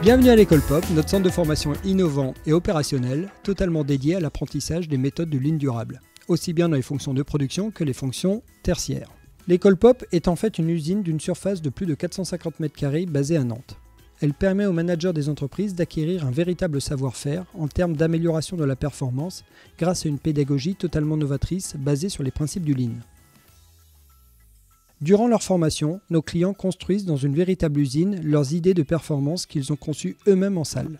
Bienvenue à l'école POP, notre centre de formation innovant et opérationnel, totalement dédié à l'apprentissage des méthodes de Lean durable, aussi bien dans les fonctions de production que les fonctions tertiaires. L'école POP est en fait une usine d'une surface de plus de 450 m² basée à Nantes. Elle permet aux managers des entreprises d'acquérir un véritable savoir-faire en termes d'amélioration de la performance grâce à une pédagogie totalement novatrice basée sur les principes du Lean. Durant leur formation, nos clients construisent dans une véritable usine leurs idées de performance qu'ils ont conçues eux-mêmes en salle.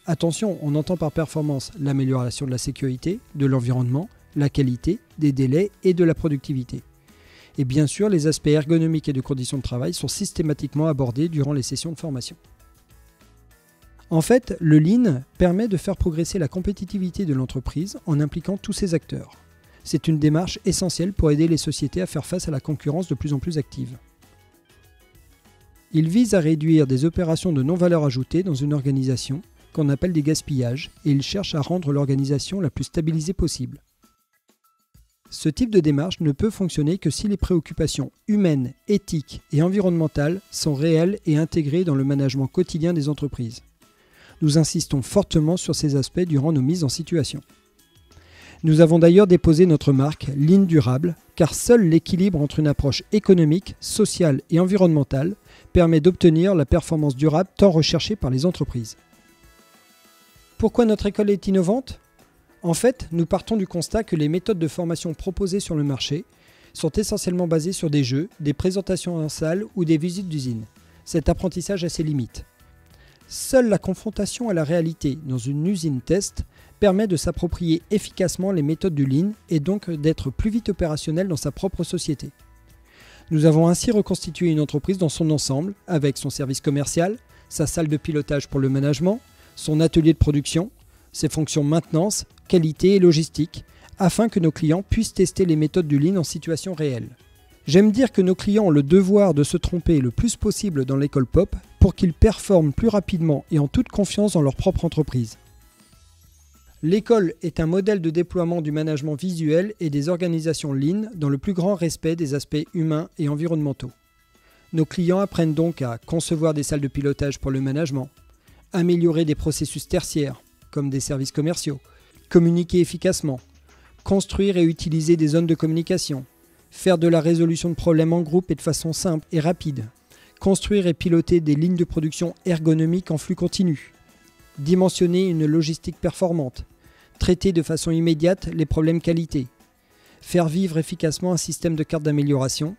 Attention, on entend par performance l'amélioration de la sécurité, de l'environnement, la qualité, des délais et de la productivité. Et bien sûr, les aspects ergonomiques et de conditions de travail sont systématiquement abordés durant les sessions de formation. En fait, le Lean permet de faire progresser la compétitivité de l'entreprise en impliquant tous ses acteurs. C'est une démarche essentielle pour aider les sociétés à faire face à la concurrence de plus en plus active. Il vise à réduire des opérations de non-valeur ajoutée dans une organisation qu'on appelle des gaspillages et il cherche à rendre l'organisation la plus stabilisée possible. Ce type de démarche ne peut fonctionner que si les préoccupations humaines, éthiques et environnementales sont réelles et intégrées dans le management quotidien des entreprises. Nous insistons fortement sur ces aspects durant nos mises en situation. Nous avons d'ailleurs déposé notre marque Lean Durable, car seul l'équilibre entre une approche économique, sociale et environnementale permet d'obtenir la performance durable tant recherchée par les entreprises. Pourquoi notre école est innovante ? En fait, nous partons du constat que les méthodes de formation proposées sur le marché sont essentiellement basées sur des jeux, des présentations en salle ou des visites d'usine. Cet apprentissage a ses limites. Seule la confrontation à la réalité dans une usine test permet de s'approprier efficacement les méthodes du Lean et donc d'être plus vite opérationnel dans sa propre société. Nous avons ainsi reconstitué une entreprise dans son ensemble avec son service commercial, sa salle de pilotage pour le management, son atelier de production, ses fonctions maintenance, qualité et logistique, afin que nos clients puissent tester les méthodes du Lean en situation réelle. J'aime dire que nos clients ont le devoir de se tromper le plus possible dans l'école POP pour qu'ils performent plus rapidement et en toute confiance dans leur propre entreprise. L'école est un modèle de déploiement du management visuel et des organisations Lean dans le plus grand respect des aspects humains et environnementaux. Nos clients apprennent donc à concevoir des salles de pilotage pour le management, améliorer des processus tertiaires, comme des services commerciaux, communiquer efficacement, construire et utiliser des zones de communication, faire de la résolution de problèmes en groupe et de façon simple et rapide, construire et piloter des lignes de production ergonomiques en flux continu, dimensionner une logistique performante, traiter de façon immédiate les problèmes qualité, faire vivre efficacement un système de carte d'amélioration,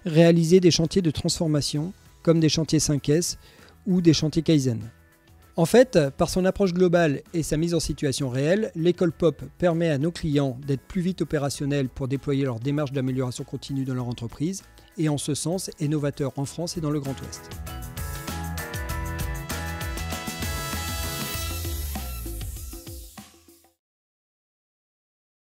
réaliser des chantiers de transformation comme des chantiers 5S ou des chantiers Kaizen. En fait, par son approche globale et sa mise en situation réelle, l'école POP permet à nos clients d'être plus vite opérationnels pour déployer leur démarche d'amélioration continue dans leur entreprise et en ce sens est novateur en France et dans le Grand Ouest.